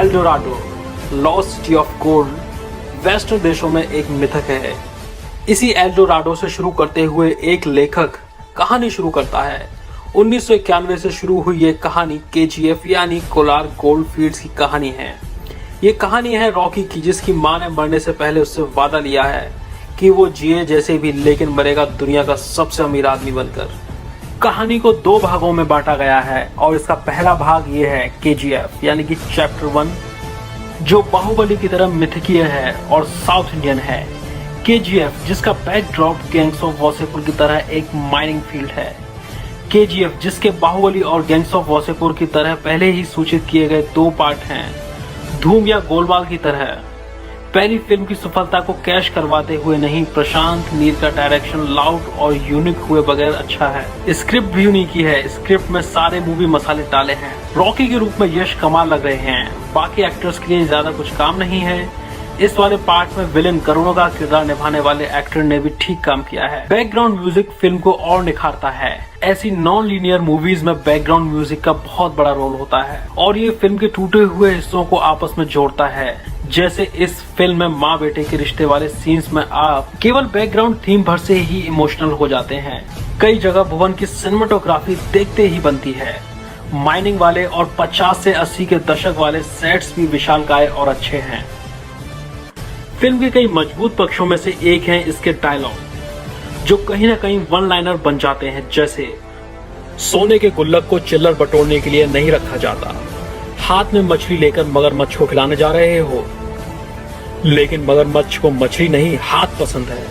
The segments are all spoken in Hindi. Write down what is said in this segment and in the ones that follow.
L Dorado, lost city of gold, western देशों में एक मिथक है। इसी एल डोराडो से शुरू करते हुए एक लेखक कहानी शुरू करता है। 1991 से शुरू हुई ये कहानी KGF यानी कोलार गोल्ड फील्ड्स की कहानी है। ये कहानी है रॉकी की, जिसकी मां ने मरने से पहले उससे वादा लिया है कि वो जिए जैसे भी, लेकिन मरेगा दुनिया का सबसे अमीर आदमी बनकर। कहानी को 2 भागों में बांटा गया है और इसका पहला भाग ये है KGF यानी कि चैप्टर 1, जो बाहुबली की तरह मिथकीय है और साउथ इंडियन है। KGF जिसका बैकड्रॉप गैंग्स ऑफ वासेपुर की तरह एक माइनिंग फील्ड है। KGF जिसके बाहुबली और गैंग्स ऑफ वासेपुर की तरह पहले ही सूचित किए गए 2 पार्ट हैं, धूम या गोलमाल की तरह। पहली फिल्म की सफलता को कैश करवाते हुए नहीं, प्रशांत नील का डायरेक्शन लाउड और यूनिक हुए बगैर अच्छा है। स्क्रिप्ट भी यूनिक ही है, स्क्रिप्ट में सारे मूवी मसाले डाले हैं। रॉकी के रूप में यश कमाल लग रहे हैं, बाकी एक्टर्स के लिए ज्यादा कुछ काम नहीं है। इस वाले पार्ट में विलेन करुणा का किरदार निभाने वाले एक्टर ने भी ठीक काम किया है। बैकग्राउंड म्यूजिक फिल्म को और निखारता है। ऐसी नॉन लीनियर मूवीज में बैकग्राउंड म्यूजिक का बहुत बड़ा रोल होता है और ये फिल्म के टूटे हुए हिस्सों को आपस में जोड़ता है। जैसे इस फिल्म में माँ बेटे के रिश्ते वाले सीन्स में आप केवल बैकग्राउंड थीम भर से ही इमोशनल हो जाते हैं। कई जगह भुवन की सिनेमेटोग्राफी देखते ही बनती है। माइनिंग वाले और 50 से 80 के दशक वाले सेट्स भी विशालकाय और अच्छे हैं। फिल्म के कई मजबूत पक्षों में से एक है इसके डायलॉग, जो कहीं ना कहीं वन लाइनर बन जाते हैं। जैसे सोने के गुल्लक को चिल्लर बटोरने के लिए नहीं रखा जाता, हाथ में मछली लेकर मगरमच्छ को खिलाने जा रहे हो, लेकिन मगरमच्छ को मछली नहीं हाथ पसंद है।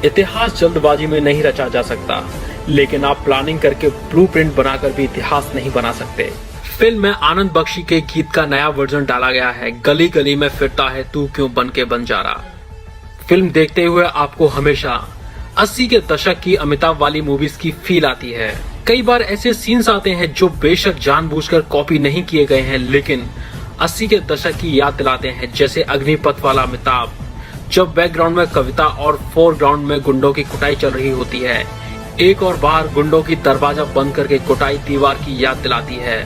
इतिहास जल्दबाजी में नहीं रचा जा सकता, लेकिन आप प्लानिंग करके ब्लूप्रिंट बनाकर भी इतिहास नहीं बना सकते। फिल्म में आनंद बख्शी के गीत का नया वर्जन डाला गया है, गली गली में फिरता है तू क्यों बन के बंजारा। फिल्म देखते हुए आपको हमेशा 80 के दशक की अमिताभ वाली मूवीज की फील आती है। कई बार ऐसे सीन्स आते हैं जो बेशक जानबूझकर कॉपी नहीं किए गए हैं, लेकिन 80 के दशक की याद दिलाते हैं। जैसे अग्निपथ वाला अमिताभ, जब बैकग्राउंड में कविता और फोरग्राउंड में गुंडों की कुटाई चल रही होती है। एक और बाहर गुंडों की दरवाजा बंद करके कुटाई दीवार की याद दिलाती है।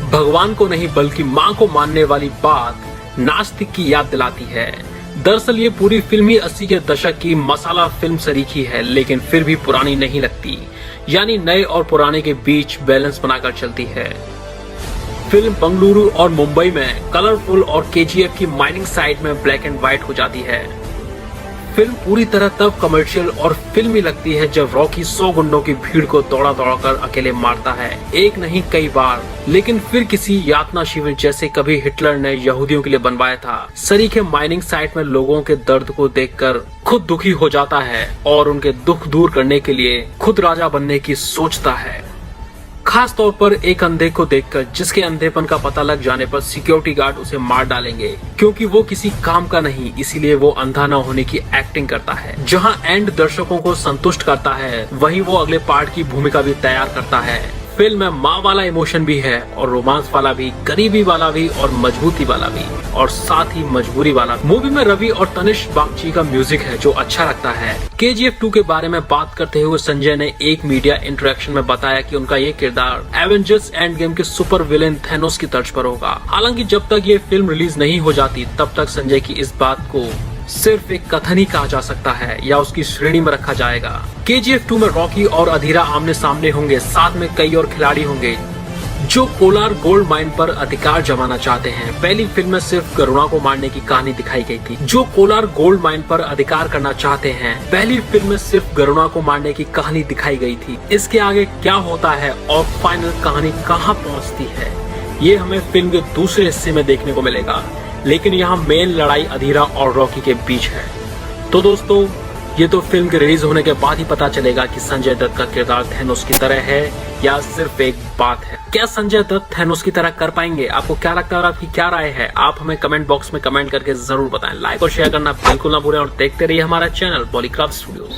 भगवान को नहीं बल्कि माँ को मानने वाली बात नास्तिक की याद दिलाती है। दरअसल ये पूरी फिल्म ही 80 के दशक की मसाला फिल्म सरीखी है, लेकिन फिर भी पुरानी नहीं लगती, यानी नए और पुराने के बीच बैलेंस बनाकर चलती है। फिल्म बंगलुरु और मुंबई में कलरफुल और KGF की माइनिंग साइड में ब्लैक एंड व्हाइट हो जाती है। फिल्म पूरी तरह तब कमर्शियल और फिल्मी लगती है जब रॉकी 100 गुंडों की भीड़ को दौड़ा दौड़ा कर अकेले मारता है, एक नहीं कई बार। लेकिन फिर किसी यातना शिविर जैसे कभी हिटलर ने यहूदियों के लिए बनवाया था। सरीखे माइनिंग साइट में लोगों के दर्द को देखकर खुद दुखी हो जाता है और उनके दुख दूर करने के लिए खुद राजा बनने की सोचता है। खास तौर पर एक अंधे को देखकर, जिसके अंधेपन का पता लग जाने पर सिक्योरिटी गार्ड उसे मार डालेंगे, क्योंकि वो किसी काम का नहीं, इसीलिए वो अंधा न होने की एक्टिंग करता है। जहां एंड दर्शकों को संतुष्ट करता है, वहीं वो अगले पार्ट की भूमिका भी तैयार करता है। फिल्म में माँ वाला इमोशन भी है और रोमांस वाला भी, गरीबी वाला भी और मजबूती वाला भी, और साथ ही मजबूरी वाला। मूवी में रवि और तनिष्क बागची का म्यूजिक है जो अच्छा लगता है। KGF 2 के बारे में बात करते हुए संजय ने एक मीडिया इंटरेक्शन में बताया कि उनका ये किरदार एवेंजर्स एंड गेम के सुपर विलेन थैनोस की तर्ज पर होगा। हालांकि जब तक ये फिल्म रिलीज नहीं हो जाती, तब तक संजय की इस बात को सिर्फ एक कथन ही कहा जा सकता है या उसकी श्रेणी में रखा जाएगा। KGF 2 में रॉकी और अधीरा आमने सामने होंगे, साथ में कई और खिलाड़ी होंगे जो कोलार गोल्ड माइन पर अधिकार जमाना चाहते हैं। पहली फिल्म में सिर्फ करुणा को मारने की कहानी दिखाई गई थी, जो कोलार गोल्ड माइन पर अधिकार करना चाहते हैं। पहली फिल्म में सिर्फ करुणा को मारने की कहानी दिखाई गई थी। इसके आगे क्या होता है और फाइनल कहानी कहाँ पहुँचती है, ये हमें फिल्म के दूसरे हिस्से में देखने को मिलेगा। लेकिन यहाँ मेन लड़ाई अधीरा और रॉकी के बीच है। तो दोस्तों, ये तो फिल्म के रिलीज होने के बाद ही पता चलेगा कि संजय दत्त का किरदार थैनोस की तरह है या सिर्फ एक बात है। क्या संजय दत्त थैनोस की तरह कर पाएंगे? आपको क्या लगता है और आपकी क्या राय है? आप हमें कमेंट बॉक्स में कमेंट करके जरूर बताएं। लाइक और शेयर करना बिल्कुल ना भूलें और देखते रहिए हमारा चैनल पॉलीक्राफ्ट स्टूडियोज।